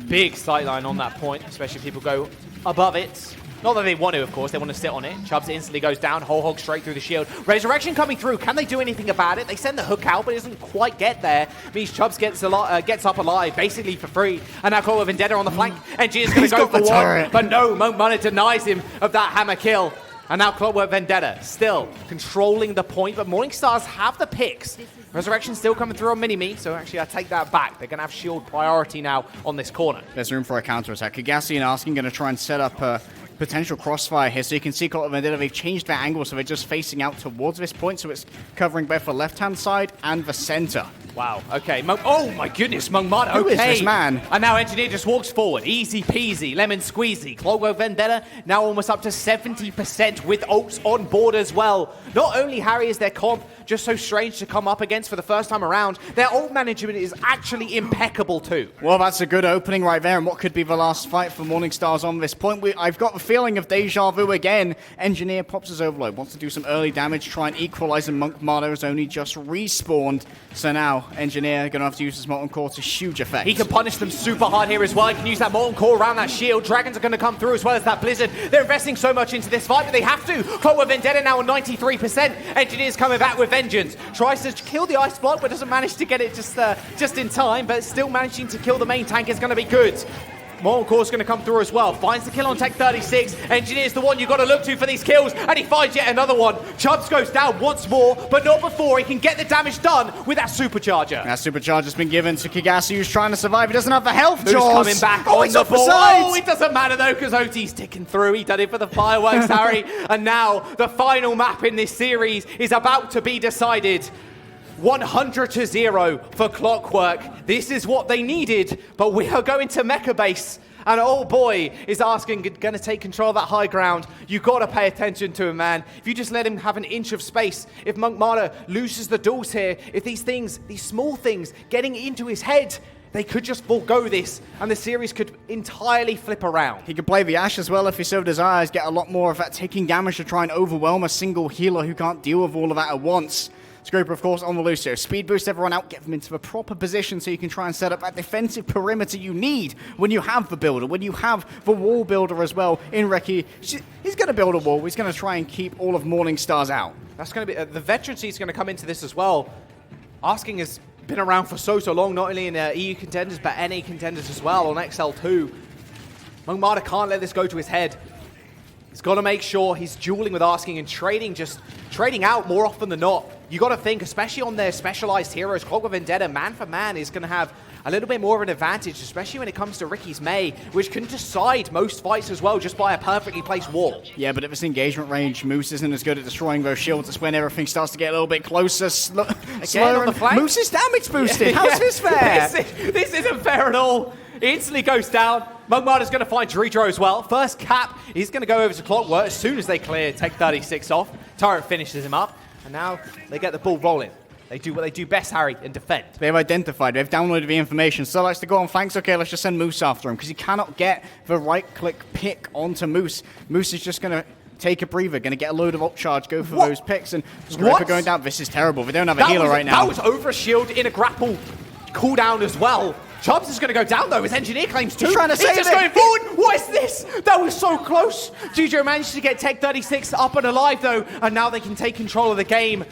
Big sightline on that point, especially if people go above it. Not that they want to, of course. They want to sit on it. Chubbs instantly goes down. Whole hog straight through the shield. Resurrection coming through. Can they do anything about it? They send the hook out, but it doesn't quite get there. Means Chubbs gets up alive, basically for free. And now Clockwork Vendetta on the flank. Engineer's going to go for one. But no, Monk Mana denies him of that hammer kill. And now Clockwork Vendetta still controlling the point. But Morningstars have the picks. Resurrection still coming through on Mini-Me, so actually I take that back. They're going to have shield priority now on this corner.
There's room for a counter-attack. Kagasi and Asking going to try and set up a potential crossfire here. So you can see Clockwork Vendetta, they've changed their angle, so they're just facing out towards this point, so it's covering both the left-hand side and the center.
Wow, okay. Oh my goodness, Monk Mana, okay.
Who is this man?
And now Engineer just walks forward. Easy peasy, lemon squeezy. Clockwork Vendetta now almost up to 70% with ults on board as well. Not only Harry is their comp just so strange to come up against for the first time around, their ult management is actually impeccable too.
Well, that's a good opening right there, and what could be the last fight for Morningstars on this point. I've got the feeling of deja vu again. Engineer pops his overload, wants to do some early damage, try and equalize, and Monk Mana has only just respawned. So now, Engineer going to have to use his Molten Core to huge effect.
He can punish them super hard here as well. He can use that Molten Core around that shield. Dragons are going to come through as well as that Blizzard. They're investing so much into this fight, but they have to. Clockwork Vendetta now on 93%. Engineer's coming back with vengeance. Tries to kill the Ice Block, but doesn't manage to get it just in time, but still managing to kill the main tank is going to be good. Molten Core's going to come through as well. Finds the kill on Tech 36. Engineer's the one you've got to look to for these kills, and he finds yet another one. Chubbs goes down once more, but not before he can get the damage done with that supercharger.
That supercharger's been given to Kagasi, who's trying to survive. He doesn't have the health,
Who's
Jaws.
coming back on the ball. Oh, it doesn't matter though, because OT's ticking through. He done it for the fireworks, Harry. And now the final map in this series is about to be decided. 100-0 for Clockwork. This is what they needed, but we are going to Mecha Base. And oh boy, is Asking going to take control of that high ground. You've got to pay attention to him, man. If you just let him have an inch of space, if Monk Mana loses the duels here, if these things, these small things, getting into his head, they could just forego this, and the series could entirely flip around.
He could play the Ashe as well if he so desires, get a lot more of that taking damage to try and overwhelm a single healer who can't deal with all of that at once. Scraper, of course, on the loose here. Speed boost everyone out, get them into the proper position so you can try and set up that defensive perimeter you need when you have the builder, when you have the wall builder as well in Reki. He's going to build a wall. He's going to try and keep all of Morningstars out.
That's going to be... the veterancy is going to come into this as well. Asking has been around for so long, not only in EU Contenders, but NA Contenders as well on XL2. Monk Mana can't let this go to his head. He's got to make sure he's dueling with Asking and trading out more often than not. You got to think, especially on their specialized heroes, Clockwork Vendetta, man for man, is going to have a little bit more of an advantage, especially when it comes to Ricky's May, which can decide most fights as well just by a perfectly placed wall.
Yeah, but at this engagement range, Moose isn't as good at destroying those shields. It's when everything starts to get a little bit closer.
Again, on the flank.
Moose's damage boosted. Yeah. How's this fair?
This isn't fair at all. He instantly goes down. Monk Mana's going to find Tridd as well. First cap, he's going to go over to Clockwork as soon as they clear Tech 36 off. Turret finishes him up, and now they get the ball rolling. They do what they do best, Harry, and defend.
They've identified, they've downloaded the information. So likes to go on flanks. Okay, let's just send Moose after him, because he cannot get the right-click pick onto Moose. Moose is just going to take a breather, going to get a load of ult charge, go for those picks, and Scraper going down. This is terrible. They don't have a healer right now.
That was over a shield in a grapple cooldown as well. Chubbs is going to go down, though. His engineer claims too.
He's trying to save
just going forward. What is this? That was so close. GJ managed to get Tech 36 up and alive, though, and now they can take control of the game.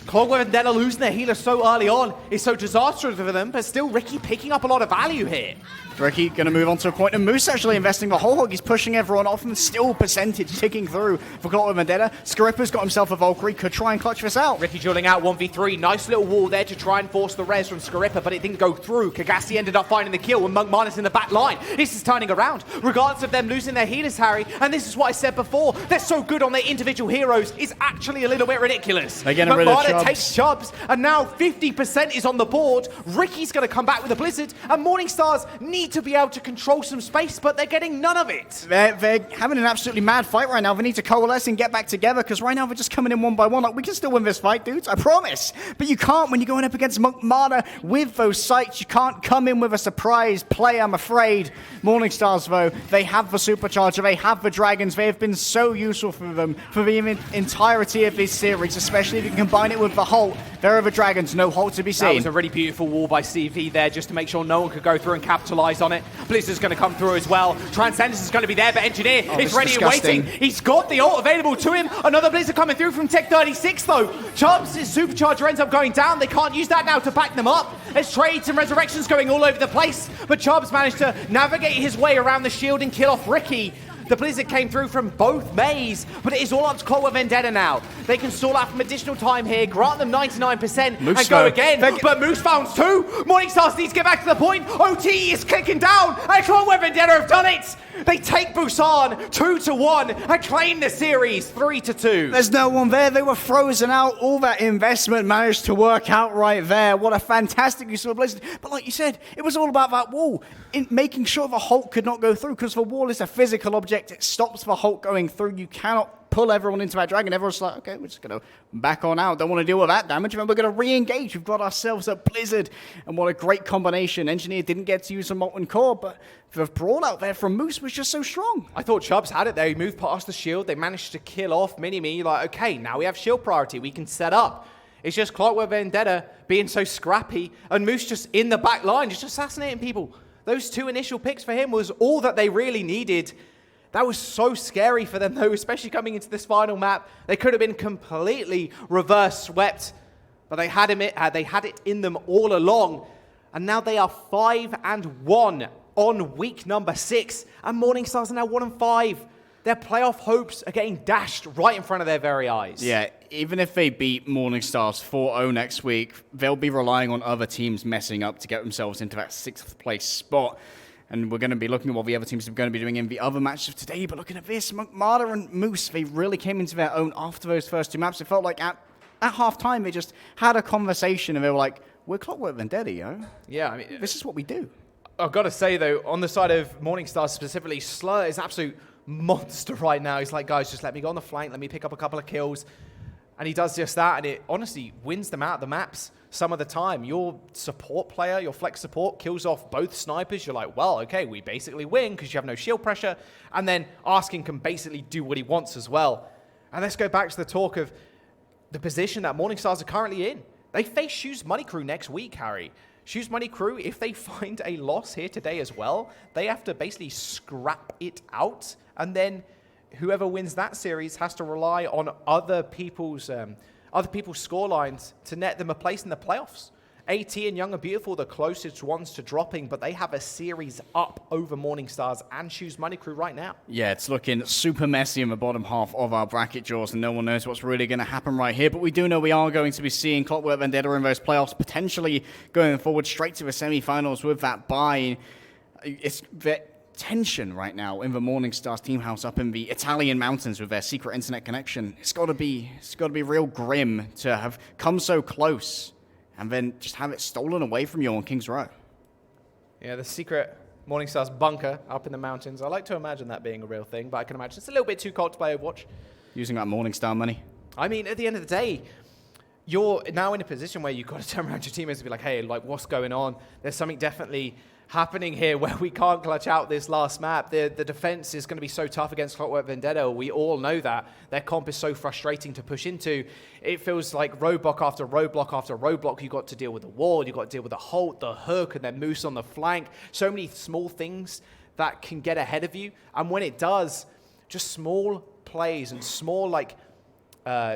Clockwork Vendetta losing their healer so early on is so disastrous for them, but still Ricky picking up a lot of value here.
Ricky going to move on to a point, and Moose actually investing the whole hog. He's pushing everyone off, and still percentage ticking through for Clockwork Vendetta. Scarippa's got himself a Valkyrie, could try and clutch this out.
Ricky dueling out 1v3. Nice little wall there to try and force the res from Scarippa, but it didn't go through. Kagasi ended up finding the kill, and Monk Mana's in the back line. This is turning around, regardless of them losing their healers, Harry. And this is what I said before. They're so good on their individual heroes. It's actually a little bit ridiculous.
They're getting rid of Chubbs. Chubbs.
takes Chubbs, and now 50% is on the board. Ricky's going to come back with a Blizzard, and Morningstars need to be able to control some space, but they're getting none of it.
They're having an absolutely mad fight right now. They need to coalesce and get back together, because right now they're just coming in one by one. Like, we can still win this fight, dudes, I promise. But you can't when you're going up against Marder with those sights. You can't come in with a surprise play, I'm afraid. Morningstars, though, they have the Supercharger, they have the Dragons. They have been so useful for them for the entirety of this series, especially if you combine it with the Holt. There are the Dragons, no Holt to be seen.
That was a really beautiful wall by CV there, just to make sure no one could go through and capitalize on it. Blizzard's going to come through as well. Transcendence is going to be there, but Engineer is ready and waiting. He's got the ult available to him. Another Blizzard coming through from Tech 36, though. Chubbs' Supercharger ends up going down. They can't use that now to back them up. There's trades and resurrections going all over the place, but Chubbs managed to navigate his way around the shield and kill off Ricky. The Blizzard came through from both Mays, but it is all up to Clockwork Vendetta now. They can stall out from additional time here, grant them 99%,
Moose
and go again. But Moose found two. Morningstars needs to get back to the point. OT is kicking down, and Clockwork Vendetta have done it. They take Busan 2-1 and claim the series 3-2.
There's no one there. They were frozen out. All that investment managed to work out right there. What a fantastic use of a Blizzard. But like you said, it was all about that wall, in making sure the Hulk could not go through, because the wall is a physical object. It stops the Hulk going through. You cannot pull everyone into that dragon. Everyone's like, okay, we're just going to back on out. Don't want to deal with that damage. And then we're going to re-engage. We've got ourselves a Blizzard. And what a great combination. Engineer didn't get to use a Molten Core, but the brawl out there from Moose was just so strong.
I thought Chubbs had it there. He moved past the shield. They managed to kill off Mini-Me. Like, okay, now we have shield priority. We can set up. It's just Clockwork Vendetta being so scrappy, and Moose just in the back line, just assassinating people. Those two initial picks for him was all that they really needed. That was so scary for them, though, especially coming into this final map. They could have been completely reverse swept, but they had it in them all along. And now they are 5-1 on week number 6, and Morningstars are now 1-5. Their playoff hopes are getting dashed right in front of their very eyes.
Yeah, even if they beat Morningstars 4-0 next week, they'll be relying on other teams messing up to get themselves into that 6th place spot. And we're going to be looking at what the other teams are going to be doing in the other matches of today. But looking at this, Marder and Moose, they really came into their own after those first two maps. It felt like at half-time, they just had a conversation, and they were like, we're Clockwork Vendetta, yo.
Yeah, I mean,
this is what we do.
I've got to say, though, on the side of Morningstar specifically, Slur is an absolute monster right now. He's like, guys, just let me go on the flank. Let me pick up a couple of kills. And he does just that, and it honestly wins them out of the maps some of the time. Your support player, your flex support, kills off both snipers. You're like, well, okay, we basically win because you have no shield pressure. And then Asking can basically do what he wants as well. And let's go back to the talk of the position that Morningstars are currently in. They face Shoes Money Crew next week, Harry. Shoes Money Crew, if they find a loss here today as well, they have to basically scrap it out, and then whoever wins that series has to rely on other people's score lines to net them a place in the playoffs. AT and Young and Beautiful, the closest ones to dropping, but they have a series up over Morningstars and Shoes Money Crew right now.
Yeah, it's looking super messy in the bottom half of our bracket draws, and no one knows what's really going to happen right here. But we do know we are going to be seeing Clockwork Vendetta in those playoffs, potentially going forward straight to the semi-finals with that bye. It's the tension right now in the Morningstars team house up in the Italian mountains with their secret internet connection. It's got to be real grim to have come so close and then just have it stolen away from you on King's Row.
Yeah, the secret Morningstars bunker up in the mountains. I like to imagine that being a real thing, but I can imagine it's a little bit too cold to play Overwatch.
Using that Morningstar money.
I mean, at the end of the day, you're now in a position where you've got to turn around your teammates and be like, hey, like, what's going on? There's something definitely happening here where we can't clutch out this last map. The defense is going to be so tough against Clockwork Vendetta. We all know that. Their comp is so frustrating to push into. It feels like roadblock after roadblock after roadblock. You got to deal with the wall, you got to deal with the Holt, the hook, and then Moose on the flank. So many small things that can get ahead of you. And when it does, just small plays and small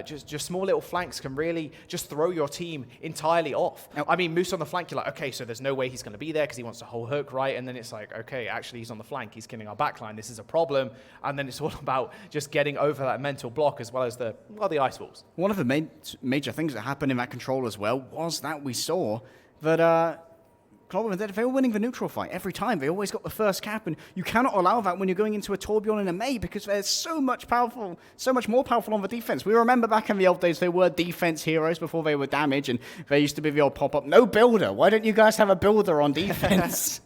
just small little flanks can really just throw your team entirely off. Now, I mean, Moose on the flank, you're like, okay, so there's no way he's going to be there because he wants to hold hook, right? And then it's like, okay, actually he's on the flank. He's killing our backline. This is a problem. And then it's all about just getting over that mental block as well as the ice walls.
One of the major things that happened in that control as well was that we saw that Clockwork Vendetta, they were winning the neutral fight every time. They always got the first cap, and you cannot allow that when you're going into a Torbjorn and a Mei because they're so much more powerful on the defense. We remember back in the old days, they were defense heroes before they were damage, and they used to be the old pop-up, no builder. Why don't you guys have a builder on defense?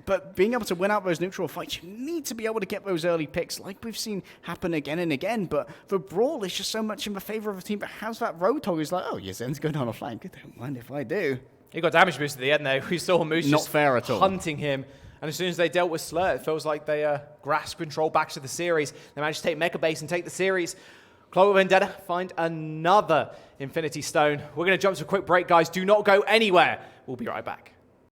But being able to win out those neutral fights, you need to be able to get those early picks like we've seen happen again and again. But the Brawl is just so much in the favor of a team that has that Roadhog who's like, oh, your Zen's going on a flank. Don't mind if I do.
He got damage boost at the end there. We saw Moose
Not
just
fair at all.
hunting him. And as soon as they dealt with Slur, it feels like they grasped control back to the series. They managed to take Mecha Base and take the series. Clockwork Vendetta find another Infinity Stone. We're going to jump to a quick break, guys. Do not go anywhere. We'll be right back.